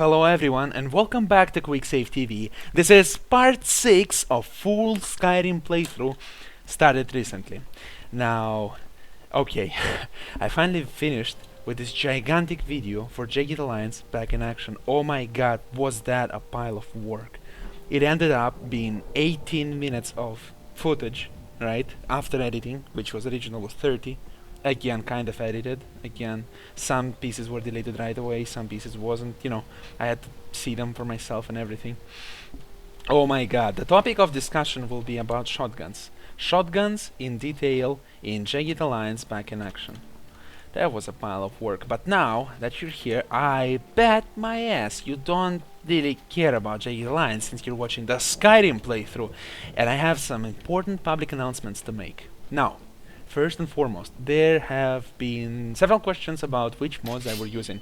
Hello everyone and welcome back to QuicksaveTV. This is part 6 of full Skyrim playthrough started recently. Now, okay, I finally finished with this gigantic video for Jagged Alliance back in action. Oh my god, was that a pile of work. It ended up being 18 minutes of footage, right, after editing, which was original was 30. Again, kind of edited. Again, some pieces were deleted right away, some pieces wasn't, I had to see them for myself and everything. Oh my god, the topic of discussion will be about shotguns. Shotguns in detail in Jagged Alliance back in action. That was a pile of work, but now that you're here, I bet my ass you don't really care about Jagged Alliance since you're watching the Skyrim playthrough, and I have some important public announcements to make. Now, first and foremost, there have been several questions about which mods I were using.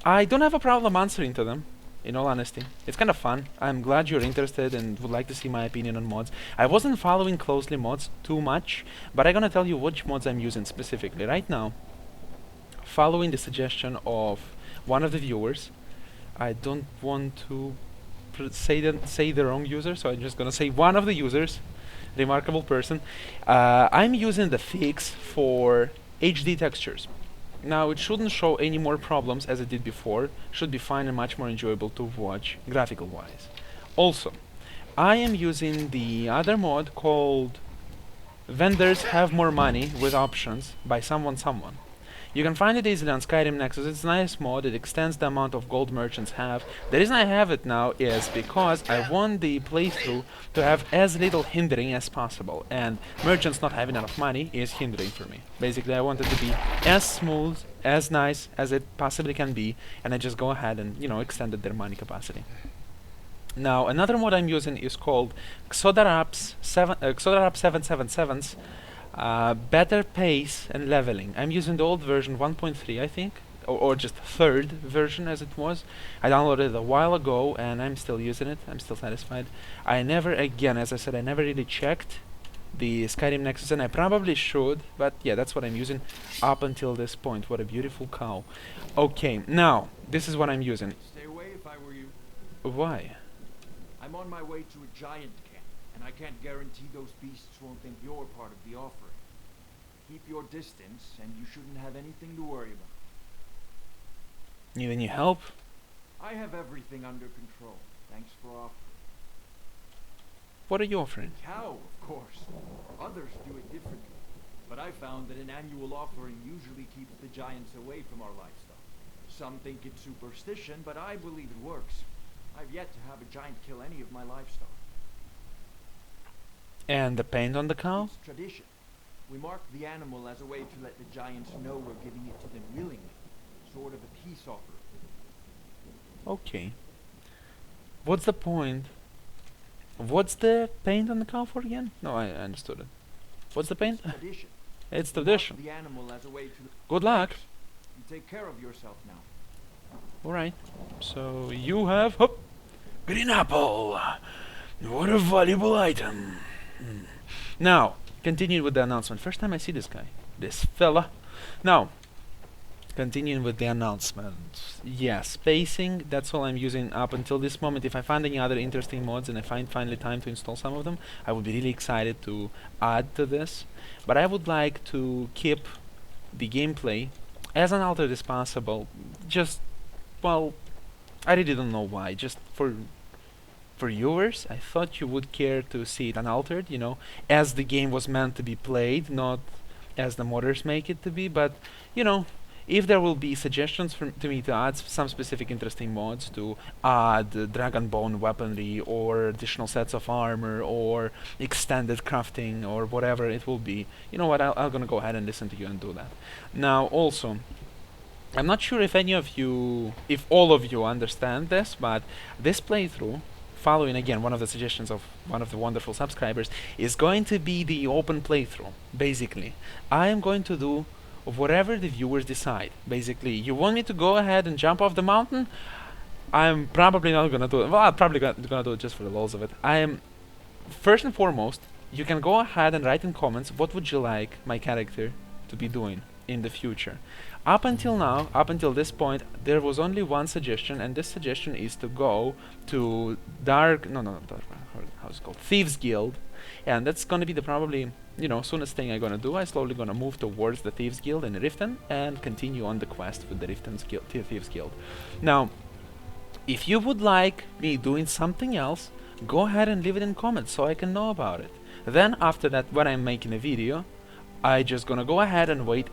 I don't have a problem answering to them, in all honesty. It's kind of fun. I'm glad you're interested and would like to see my opinion on mods. I wasn't following closely mods too much, but I'm gonna tell you which mods I'm using specifically. Right now, following the suggestion of one of the viewers, I don't want to say the wrong user, so I'm just gonna say one of the users, remarkable person. I'm using the fix for HD textures. Now it shouldn't show any more problems as it did before, should be fine and much more enjoyable to watch graphical wise. Also, I am using the other mod called Vendors Have More Money with Options by someone. You can find it easily on Skyrim Nexus. It's a nice mod, it extends the amount of gold merchants have. The reason I have it now is because I want the playthrough to have as little hindering as possible, and merchants not having enough money is hindering for me. Basically, I want it to be as smooth, as nice as it possibly can be, and I just go ahead and, extended their money capacity. Now, another mod I'm using is called QuicksaveTV 777's better pace and leveling. I'm using the old version 1.3, I think, or just third version as it was. I downloaded it a while ago and I'm still using it. I'm still satisfied. I never, again, as I said, I never really checked the Skyrim Nexus, and I probably should, but yeah, that's what I'm using up until this point. What a beautiful cow. Okay, now, this is what I'm using. Stay away if I were you. Why? I'm on my way to a giant camp, and I can't guarantee those beasts won't think you're part of the offering. Keep your distance, and you shouldn't have anything to worry about. Need any help? I have everything under control. Thanks for offering. What are you offering? Cow, of course. Others do it differently. But I found that an annual offering usually keeps the giants away from our livestock. Some think it's superstition, but I believe it works. I've yet to have a giant kill any of my livestock. And the paint on the cow? It's tradition. We mark the animal as a way to let the giants know we're giving it to them willingly. Sort of a peace offering. Okay. What's the point? What's the paint on the cow for again? No, I understood it. What's the paint? It's tradition. It's We mark tradition. the animal as a way to... Good luck. You take care of yourself now. Alright. So you have green apple. What a valuable item. Now, continue with the announcement. First time I see this guy. This fella. Now, continuing with the announcement. Yes, spacing, that's all I'm using up until this moment. If I find any other interesting mods and I find finally time to install some of them, I would be really excited to add to this. But I would like to keep the gameplay as unaltered as possible. Just, well, I really don't know why. Just for viewers, I thought you would care to see it unaltered, as the game was meant to be played, not as the modders make it to be. But, if there will be suggestions to me to add some specific interesting mods, to add dragon bone weaponry or additional sets of armor or extended crafting or whatever it will be, you know what, I'm gonna go ahead and listen to you and do that. Now also, I'm not sure if all of you understand this, but this playthrough, following again one of the suggestions of one of the wonderful subscribers, is going to be the open playthrough. Basically, I am going to do whatever the viewers decide. Basically, you want me to go ahead and jump off the mountain? I'm probably not gonna do it. Well, I'm probably gonna do it just for the lulz of it. First and foremost, you can go ahead and write in comments what would you like my character to be doing. in the future. Up until now, up until this point, there was only one suggestion, and this suggestion is to go to how's it called? Thieves Guild, and that's gonna be the probably, you know, soonest thing I'm gonna do. I'm slowly gonna move towards the Thieves Guild in Riften and continue on the quest with the Thieves Guild. Now, if you would like me doing something else, go ahead and leave it in comments so I can know about it. Then after that, when I'm making a video, I just gonna go ahead and wait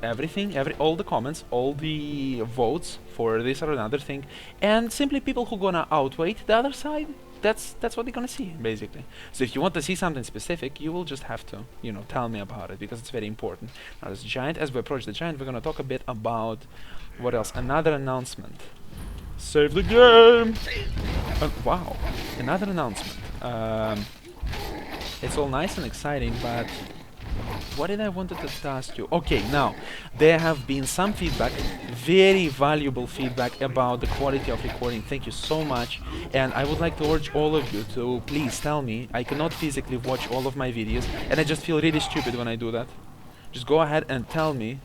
all the comments, all the votes for this or another thing, and simply people who gonna outweigh the other side, that's what they're gonna see, basically. So if you want to see something specific, you will just have to, you know, tell me about it, because it's very important. Now this giant, as we approach the giant, we're gonna talk a bit about what else? Another announcement. Save the game! Wow, another announcement. It's all nice and exciting, but what did I wanted to ask you? Okay, now, there have been some feedback, very valuable feedback about the quality of recording. Thank you so much. And I would like to urge all of you to please tell me. I cannot physically watch all of my videos, and I just feel really stupid when I do that. Just go ahead and tell me.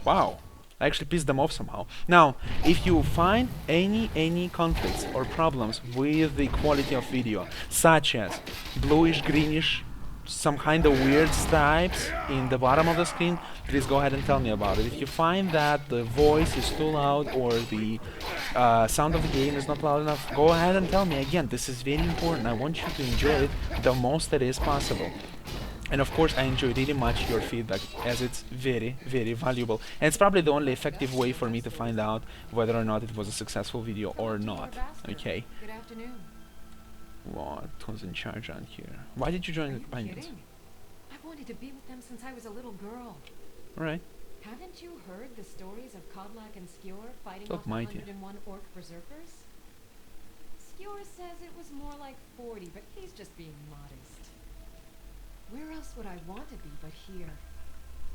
Wow. I actually pissed them off somehow. Now, if you find any conflicts or problems with the quality of video, such as bluish, greenish, some kind of weird stripes in the bottom of the screen, please go ahead and tell me about it. If you find that the voice is too loud or the sound of the game is not loud enough, go ahead and tell me. Again, this is very important. I want you to enjoy it the most that is possible. And of course, I enjoy really much your feedback, as it's very, very valuable. And it's probably the only effective way for me to find out whether or not it was a successful video or not. Okay. Good afternoon. What? Who's in charge on here? Why did you join the companions? I've wanted to be with them since I was a little girl. Alright. Haven't you heard the stories of Kodlak and Skjor fighting Look off the mighty. 101 orc berserkers? Skjor says it was more like 40, but he's just being modest. Where else would I want to be but here?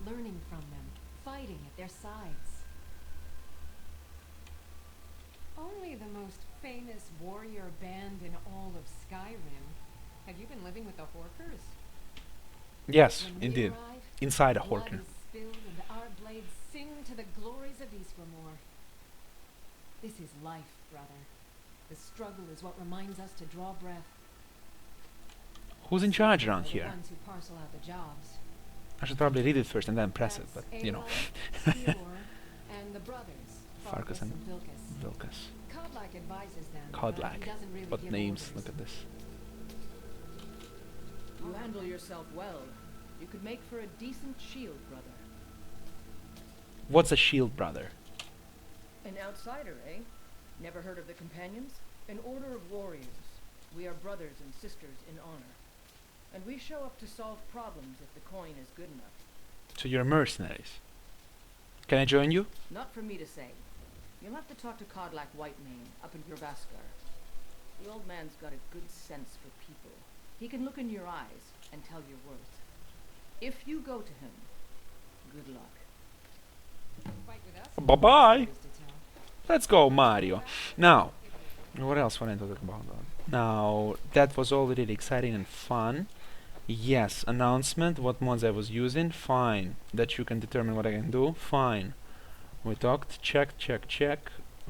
Learning from them, fighting at their sides. Only the most famous warrior band in all of Skyrim. Have you been living with the Horkers? Yes, When we indeed. arrive, Inside a blood Horker. is spilled and our blades sing to the glories of Ysgramor. This is life, brother. The struggle is what reminds us to draw breath. Who's in charge around The here? ones who parcel out the jobs. I should probably read it first and then press it, but you know. Aloy, Skjor, and the brothers, Farkas and Vilkas. Vilkas. Kodlak advises them, but Kodlak. he doesn't really What give names? orders. Look at this. You handle yourself well. You could make for a decent shield, brother. What's a shield, brother? An outsider, eh? Never heard of the Companions? An order of warriors. We are brothers and sisters in honor. And we show up to solve problems if the coin is good enough. So you're mercenaries. Can I join you? Not for me to say. You'll have to talk to Kodlak Whitemane up in Gravaskar. The old man's got a good sense for people. He can look in your eyes and tell your worth. If you go to him, good luck. Fight with us, Bye-bye. stories to tell. Let's go, Mario. Now, what else want I talk about? Now, that was all really exciting and fun. Yes, announcement, what mods I was using, fine. That you can determine what I can do, fine. We talked, check.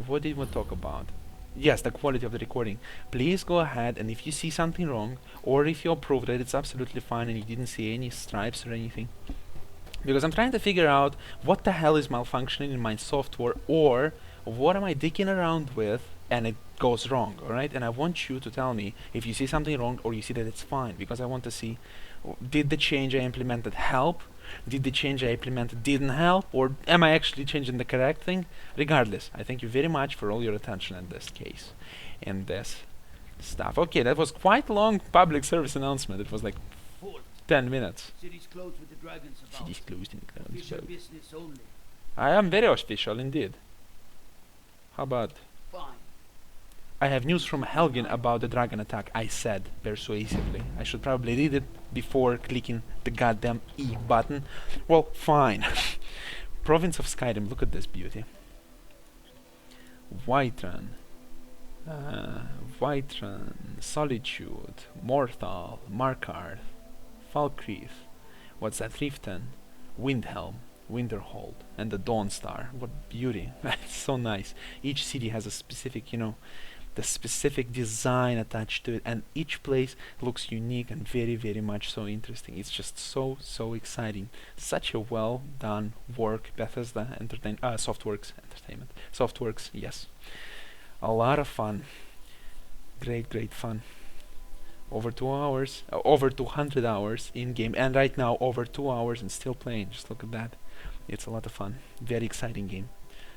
What did we talk about? Yes, the quality of the recording. Please go ahead, and if you see something wrong, or if you approve that it's absolutely fine and you didn't see any stripes or anything, because I'm trying to figure out what the hell is malfunctioning in my software, or what am I dicking around with and it goes wrong, alright? And I want you to tell me if you see something wrong or you see that it's fine, because I want to see, did the change I implemented help? Did the change I implemented didn't help? Or am I actually changing the correct thing? Regardless, I thank you very much for all your attention in this case, in this stuff. Okay, that was quite a long public service announcement. It was like 10 minutes. City's closed with the dragons about. City's closed in the Official clouds. business only. I am very official indeed. How about? Fine. I have news from Helgen about the dragon attack, I said persuasively. I should probably read it before clicking the goddamn E button. Well, fine. Province of Skyrim, look at this beauty. Whiterun. Whiterun, Solitude, Mortal, Markarth. Falkreath. What's that? Riften, Windhelm, Winterhold, and the Dawnstar. What beauty! That's so nice. Each city has a specific, the specific design attached to it, and each place looks unique and very, very much so interesting. It's just so exciting. Such a well done work. Bethesda Softworks Entertainment. Softworks, yes. A lot of fun. Great fun. Over 2 hours, over 200 hours in game, and right now over 2 hours and still playing. Just look at that. It's a lot of fun. Very exciting game.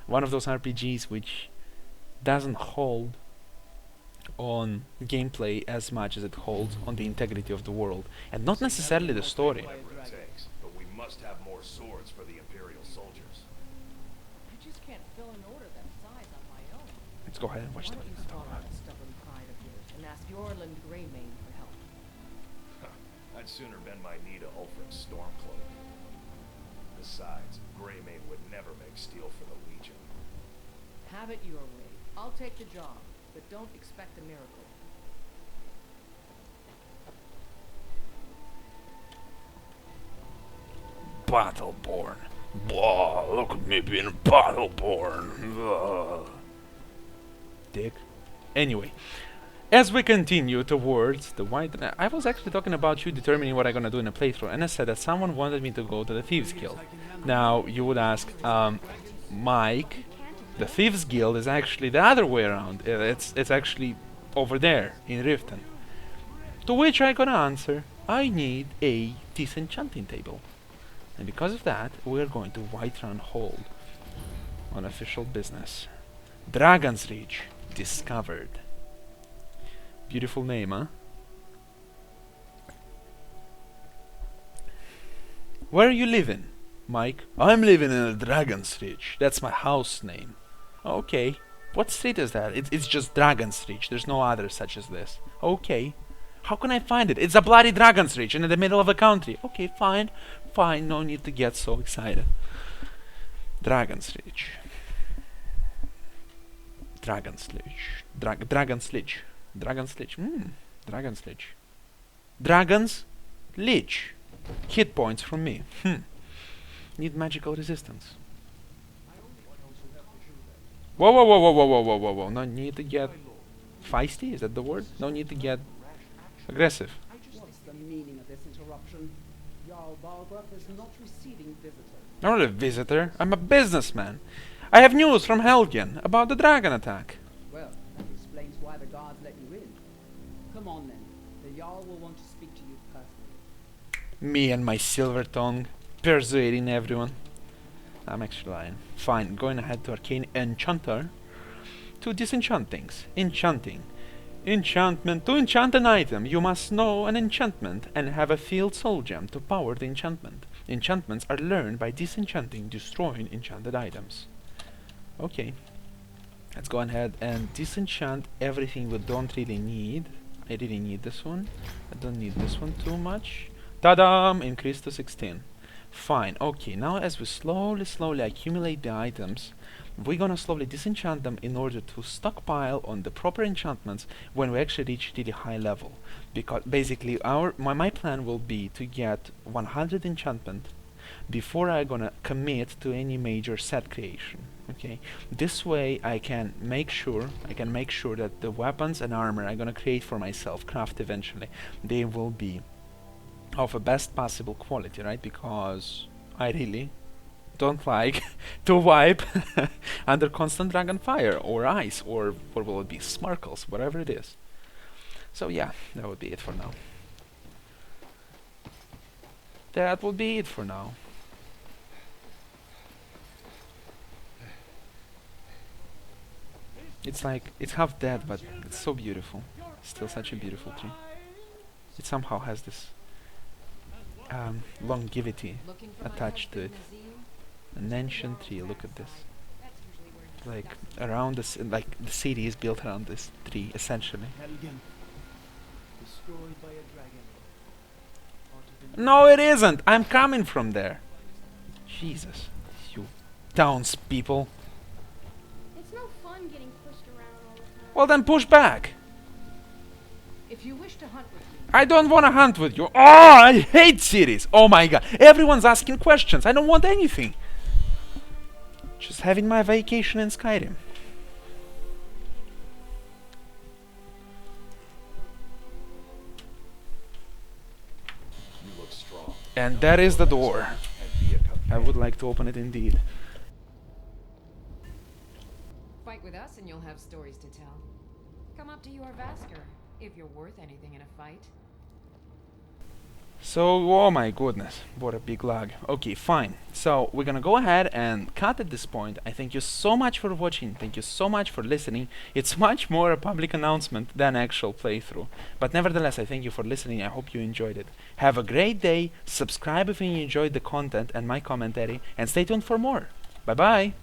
One of those RPGs which doesn't hold on gameplay as much as it holds on the integrity of the world, and not necessarily the story. Whatever it takes, but we must have more swords for the Imperial soldiers. I just can't fill an order that size on my own. Let's go ahead and watch Why the don't you swallow that stubborn pride of yours and ask Yorland Greymane for help? I'd sooner bend my knee to Ulfric Stormcloak. Besides, Greymane would never make steel for the Legion. Have it your way. I'll take the job, but don't expect a miracle. Battleborn. Blah, look at me being Battleborn. Ugh. Dick. Anyway, as we continue towards the white... I was actually talking about you determining what I'm gonna do in a playthrough, and I said that someone wanted me to go to the Thieves Guild. Now, you would ask, Mike, the Thieves Guild is actually the other way around. It's actually over there, in Riften. To which I gonna answer, I need a disenchanting table. And because of that, we're going to Whiterun Hold on official business. Dragon's Reach discovered. Beautiful name, huh? Where are you living, Mike? I'm living in a Dragon's Reach. That's my house name. Okay. What street is that? It's just Dragon's Reach. There's no other such as this. Okay. How can I find it? It's a bloody Dragon's Reach in the middle of a country. Okay, fine. Fine, no need to get so excited. Dragon's Reach. Dragon's Reach. Dragon's Lich. Dragon's Lich. Dragon's Lich. Dragon's Lich. Hit points from me. Need magical resistance. Whoa. No need to get feisty, is that the word? No need to get aggressive. What's the meaning of this interruption? Jarl Balgruuf is not receiving visitors. I'm not a visitor, I'm a businessman. I have news from Helgen about the dragon attack. Well, that explains why the guards let you in. Come on then. The Jarl will want to speak to you personally. Me and my silver tongue, persuading everyone. I'm actually lying. Fine, going ahead to Arcane Enchanter to disenchant things. Enchanting. Enchantment. To enchant an item, you must know an enchantment and have a field soul gem to power the enchantment. Enchantments are learned by disenchanting, destroying enchanted items. Okay. Let's go ahead and disenchant everything we don't really need. I really need this one. I don't need this one too much. Ta-dam! Increase to 16. Fine. Okay, now as we slowly accumulate the items, we're gonna slowly disenchant them in order to stockpile on the proper enchantments when we actually reach really high level. Because basically my plan will be to get 100 enchantment before I'm gonna commit to any major set creation. Okay, this way I can make sure that the weapons and armor I'm gonna create for myself, craft eventually, they will be of a best possible quality, right? Because I really don't like to wipe under constant dragon fire or ice or what will it be, sparkles, whatever it is. So yeah, that would be it for now. That would be it for now. It's like, it's half dead, but it's so beautiful. Still such a beautiful tree. It somehow has this longevity attached to it. An ancient tree, look at this. Like around this, like the city is built around this tree, essentially. Helgen, destroyed by a dragon. No, it isn't. I'm coming from there. Jesus, you townspeople. It's no fun getting pushed around all the time. Well, then push back. If you wish to hunt with me, I don't want to hunt with you. Oh, I hate cities. Oh my god. Everyone's asking questions. I don't want anything. Just having my vacation in Skyrim. You look strong. And that is the door. And be a I companion. would like to open it indeed. Fight with us and you'll have stories to tell. Come up to your Vasker, if you're worth anything in a fight. So, oh my goodness, what a big lag. Okay, fine. So, we're gonna go ahead and cut at this point. I thank you so much for watching. Thank you so much for listening. It's much more a public announcement than actual playthrough. But nevertheless, I thank you for listening. I hope you enjoyed it. Have a great day. Subscribe if you enjoyed the content and my commentary. And stay tuned for more. Bye-bye.